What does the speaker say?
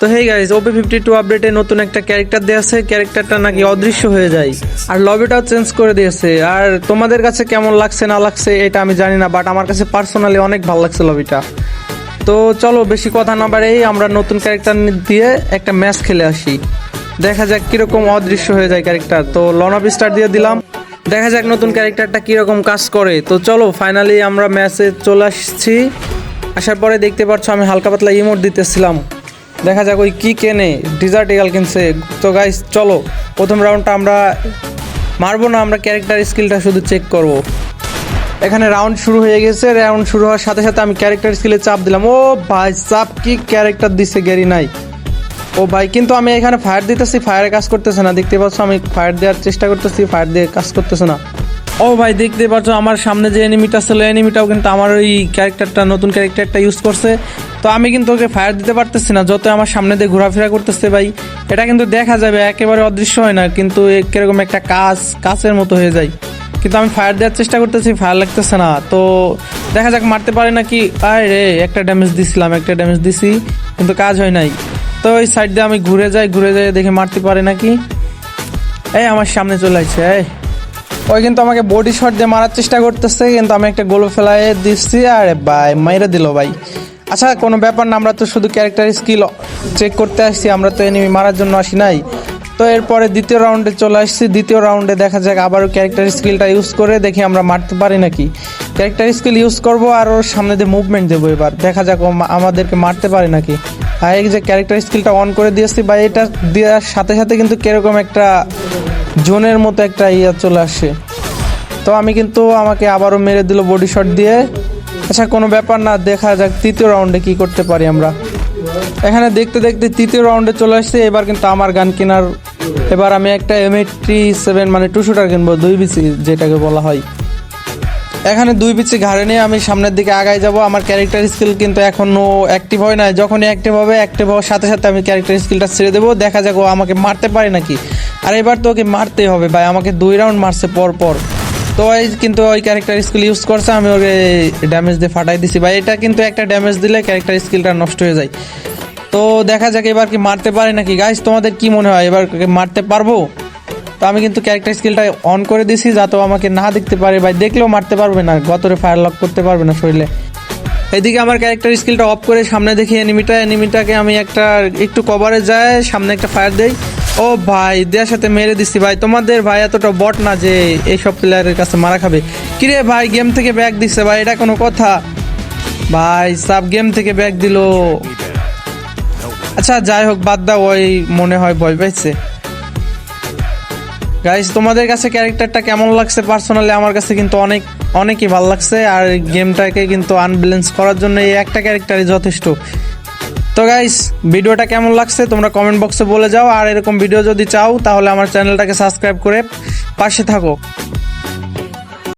তো hey guys, OP52 আপডেটে নতুন একটা ক্যারেক্টার দিয়েছে। ক্যারেক্টারটা নাকি অদৃশ্য হয়ে যায় আর লবিটাও চেঞ্জ করে দিয়েছে। আর তোমাদের কাছে কেমন লাগছে না লাগছে এটা আমি জানি না, বাট আমার কাছে পার্সোনালি অনেক ভালো লাগছে লবিটা। তো চলো বেশি কথা না বাড়েই আমরা নতুন ক্যারেক্টার দিয়ে একটা ম্যাচ খেলে আসি, দেখা যাক কিরকম অদৃশ্য হয়ে যায় ক্যারেক্টার। তো লন অফ স্টার দিয়ে দিলাম, দেখা যাক নতুন ক্যারেক্টারটা কিরকম কাজ করে। তো চলো ফাইনালি আমরা ম্যাচে চলে আসছি। আসার পরে দেখতে পাচ্ছ আমি হালকা পাতলা ইমোট দিতেছিলাম, দেখা যাক ওই কি কেনে, ডিজার্ট এগাল কিনছে। তো গাইস চলো প্রথম রাউন্ডটা আমরা মারবো না, আমরা ক্যারেক্টার স্কিলটা শুধু চেক করব। এখানে রাউন্ড শুরু হয়ে গেছে, রাউন্ড শুরু হওয়ার সাথে সাথে আমি ক্যারেক্টার স্কিলে চাপ দিলাম। ও ভাই চাপ কি ক্যারেক্টার দিচ্ছে গ্যারি নাই। ও ভাই কিন্তু আমি এখানে ফায়ার দিতেছি, ফায়ারে কাজ করতেছে না। দেখতে পাচ্ছ আমি ফায়ার দেওয়ার চেষ্টা করতেছি, ফায়ার দিয়ে কাজ করতেছে না। ও ভাই দেখতে পাচ্ছ আমার সামনে যে এনিমিটা ছিল, এনিমিটাও কিন্তু আমার ওই ক্যারেক্টারটা নতুন ক্যারেক্টারটা ইউজ করছে। তো আমি কিন্তু ওকে ফায়ার দিতে পারতেছি না, যত আমার সামনে দিয়ে ঘোরাফেরা করতেছে। ভাই এটা কিন্তু দেখা যাবে একেবারে অদৃশ্য হয় না, কিন্তু কিরকম একটা কাচের মতো হয়ে যায়। কিন্তু আমি ফায়ার দেওয়ার চেষ্টা করতেছি, ফায়ার লাগতেছে না। তো দেখা যাক মারতে পারে নাকি। আরে একটা ড্যামেজ দিছিলাম, একটা ড্যামেজ দিছি কিন্তু কাজ হয় নাই। তো ওই সাইড দিয়ে আমি ঘুরে যাই দেখে মারতে পারে নাকি। এই আমার সামনে চলে আসছে, ওই কিন্তু আমাকে বডি শট দিয়ে মারার চেষ্টা করতেছে, কিন্তু আমি একটা গোল ফেলায় দিচ্ছি। আরে ভাই মাইরে দিল ভাই। আচ্ছা কোনো ব্যাপার না, আমরা তো শুধু ক্যারেক্টার স্কিল চেক করতে আসছি, আমরা তো এনিমি মারার জন্য আসি নাই। তো এরপরে দ্বিতীয় রাউন্ডে চলে আসছি। দ্বিতীয় রাউন্ডে দেখা যাক আবারও ক্যারেক্টার স্কিলটা ইউজ করে দেখি আমরা মারতে পারি নাকি। ক্যারেক্টার স্কিল ইউজ করবো আর ওর সামনে দিয়ে মুভমেন্ট দেবো, এবার দেখা যাক ও আমাদেরকে মারতে পারে নাকি। আর এই যে ক্যারেক্টার স্কিলটা অন করে দিয়েছি ভাই, এটা দেওয়ার সাথে সাথে কিন্তু কিরকম একটা জোনের মতো একটা ইয়ে চলে আসে। তো আমি কিন্তু আমাকে আবারও মেরে দিল বডি শট দিয়ে। আচ্ছা কোনো ব্যাপার না, দেখা যাক তৃতীয় রাউন্ডে কি করতে পারি আমরা। এখানে দেখতে দেখতে তৃতীয় রাউন্ডে চলে আসছে। এবার কিন্তু আমার গান কেনার, এবার আমি একটা M87 মানে 2 শুটার কিনবো, 2 বিসি যেটাকে বলা হয়। এখানে 2 বিসি ঘাড়ে নিয়ে আমি সামনের দিকে আগাই যাব। আমার ক্যারেক্টার স্কিল কিন্তু এখনো অ্যাক্টিভ হয় না, যখনই অ্যাক্টিভ হওয়ার সাথে সাথে আমি ক্যারেক্টার স্কিলটা ছেড়ে দেবো, দেখা যাক ও আমাকে মারতে পারে নাকি। আর এবার তো ওকে মারতেই হবে ভাই, আমাকে 2 রাউন্ড মারছে পর। তো এই কিন্তু ওই ক্যারেক্টার স্কিল ইউজ করছে, আমি ওকে ড্যামেজ দিয়ে ফাটাই দিছি ভাই। এটা কিন্তু একটা ড্যামেজ দিলে ক্যারেক্টার স্কিলটা নষ্ট হয়ে যায়। তো দেখা যাক এবার কি মারতে পারে নাকি। গাইস তোমাদের কি মনে হয় এবার মারতে পারবো? তো আমি কিন্তু ক্যারেক্টার স্কিলটা অন করে দিছি যাতে আমাকে না দেখতে পারে ভাই, দেখলেও মারতে পারবে না, গতরে ফায়ার লক করতে পারবে না শরীরে। এদিকে আমার ক্যারেক্টার স্কিলটা অফ করে সামনে দেখি এনিমিটাকে আমি একটু কভারে যায়, সামনে একটা ফায়ার দেই। ও ভাই দেওয়ার সাথে মেরে দিচ্ছি ভাই। তোমাদের ভাই এতটা বট না যে এইসব প্লেয়ারের কাছে মারা খাবে। কিরে ভাই গেম থেকে ব্যাক দিচ্ছে ভাই, এটা কোনো কথা ভাই? সাব গেম থেকে ব্যাক দিল। আচ্ছা যাই হোক বাদ দাও, ওই মনে হয় ভয় পাইছে। গাইস তোমাদের কাছে ক্যারেক্টারটা কেমন লাগছে? পার্সোনালি আমার কাছে কিন্তু অনেকই ভালো লাগছে। আর গেমটাকে কিন্তু আনব্যালেন্স করার জন্য এই একটা ক্যারেক্টারই যথেষ্ট। তো গাইস ভিডিওটা কেমন লাগছে তোমরা কমেন্ট বক্সে বলে যাও। আর এরকম ভিডিও যদি চাও তাহলে আমার চ্যানেলটাকে সাবস্ক্রাইব করে পাশে থাকো।